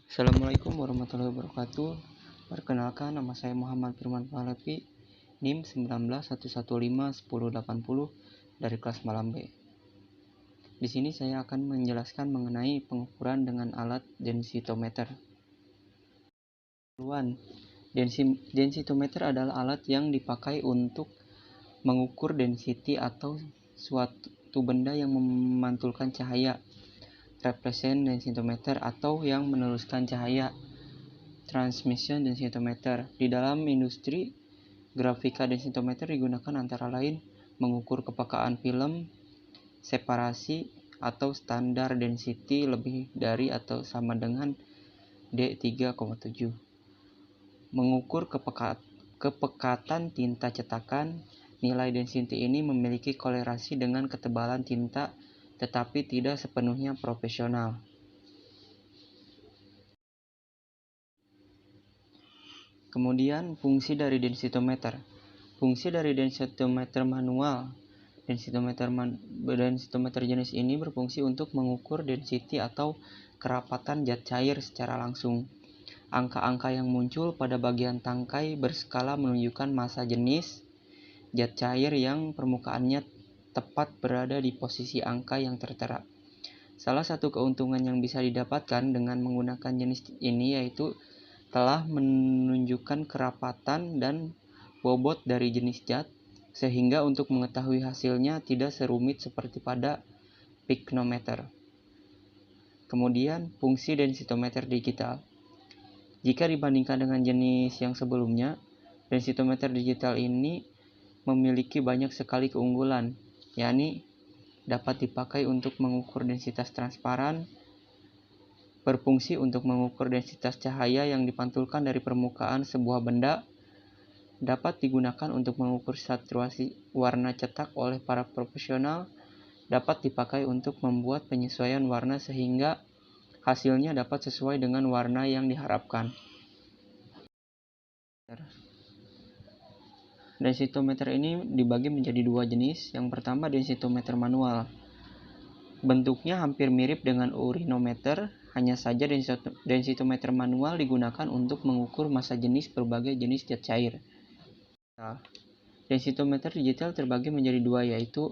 Assalamualaikum warahmatullahi wabarakatuh. Perkenalkan, nama saya Muhammad Firman Pahlevi, NIM 1911511080 dari kelas Malam B. Di sini saya akan menjelaskan mengenai pengukuran dengan alat densitometer. Densitometer adalah alat yang dipakai untuk mengukur density atau suatu benda yang memantulkan cahaya, reflection densitometer, atau yang meneruskan cahaya, transmission densitometer. Di dalam industri, grafika densitometer digunakan antara lain mengukur kepekaan film, separasi, atau standar density lebih dari atau sama dengan D3,7. Mengukur kepekatan tinta cetakan. Nilai density ini memiliki kolerasi dengan ketebalan tinta, tetapi tidak sepenuhnya proporsional. Kemudian, fungsi dari densitometer. Fungsi dari densitometer manual. Densitometer jenis ini berfungsi untuk mengukur density atau kerapatan zat cair secara langsung. Angka-angka yang muncul pada bagian tangkai berskala menunjukkan massa jenis zat cair yang permukaannya tepat berada di posisi angka yang tertera. Salah satu keuntungan yang bisa didapatkan dengan menggunakan jenis ini yaitu telah menunjukkan kerapatan dan bobot dari jenis zat, sehingga untuk mengetahui hasilnya tidak serumit seperti pada piknometer. Kemudian, fungsi densitometer digital. Jika dibandingkan dengan jenis yang sebelumnya, densitometer digital ini memiliki banyak sekali keunggulan, yakni dapat dipakai untuk mengukur densitas transparan, berfungsi untuk mengukur densitas cahaya yang dipantulkan dari permukaan sebuah benda, dapat digunakan untuk mengukur saturasi warna cetak oleh para profesional, dapat dipakai untuk membuat penyesuaian warna sehingga hasilnya dapat sesuai dengan warna yang diharapkan. Densitometer ini dibagi menjadi dua jenis. Yang pertama, densitometer manual. Bentuknya hampir mirip dengan urinometer, hanya saja densitometer manual digunakan untuk mengukur massa jenis berbagai jenis zat cair. Densitometer digital terbagi menjadi dua, yaitu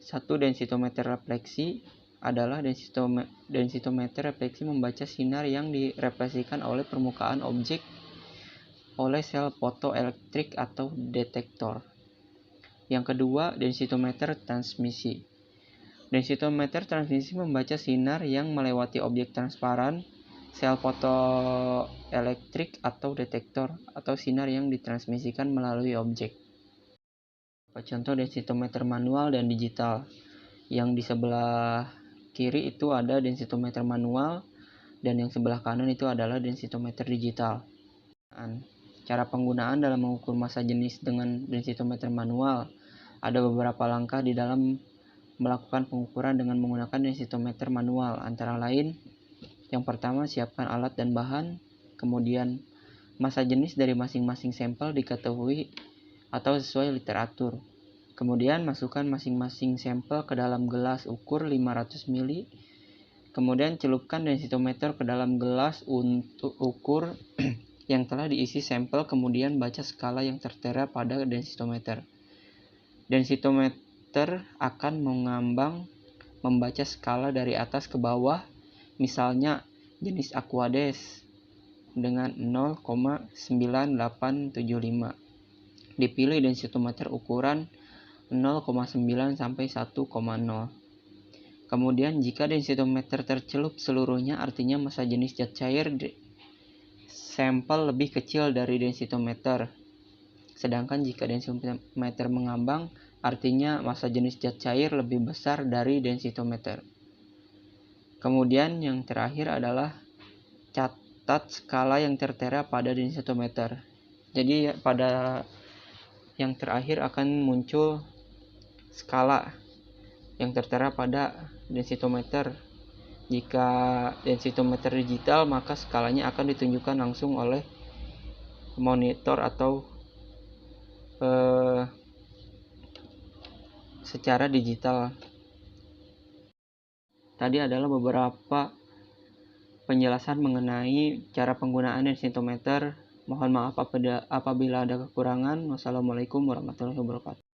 satu, densitometer refleksi adalah densitometer refleksi membaca sinar yang direfleksikan oleh permukaan objek oleh sel fotoelektrik atau detektor. Yang kedua, densitometer transmisi. Densitometer transmisi membaca sinar yang melewati objek transparan, sel fotoelektrik atau detektor, atau sinar yang ditransmisikan melalui objek. Contoh densitometer manual dan digital. Yang di sebelah kiri itu ada densitometer manual, dan yang sebelah kanan itu adalah densitometer digital. Cara penggunaan dalam mengukur massa jenis dengan densitometer manual. Ada beberapa langkah di dalam melakukan pengukuran dengan menggunakan densitometer manual, antara lain: yang pertama, siapkan alat dan bahan. Kemudian, massa jenis dari masing-masing sampel diketahui atau sesuai literatur. Kemudian, masukkan masing-masing sampel ke dalam gelas ukur 500 ml. Kemudian, celupkan densitometer ke dalam gelas untuk ukur yang telah diisi sampel. Kemudian, baca skala yang tertera pada densitometer. Densitometer akan mengambang membaca skala dari atas ke bawah, misalnya jenis Aquades dengan 0,9875. Dipilih densitometer ukuran 0,9 sampai 1,0. Kemudian jika densitometer tercelup seluruhnya, artinya massa jenis zat cair sampel lebih kecil dari densitometer. Sedangkan jika densitometer mengambang, artinya massa jenis zat cair lebih besar dari densitometer. Kemudian yang terakhir adalah catat skala yang tertera pada densitometer. Jadi pada yang terakhir akan muncul skala yang tertera pada densitometer. Jika densitometer digital, maka skalanya akan ditunjukkan langsung oleh monitor atau secara digital. Tadi adalah beberapa penjelasan mengenai cara penggunaan densitometer. Mohon maaf apabila ada kekurangan. Wassalamualaikum warahmatullahi wabarakatuh.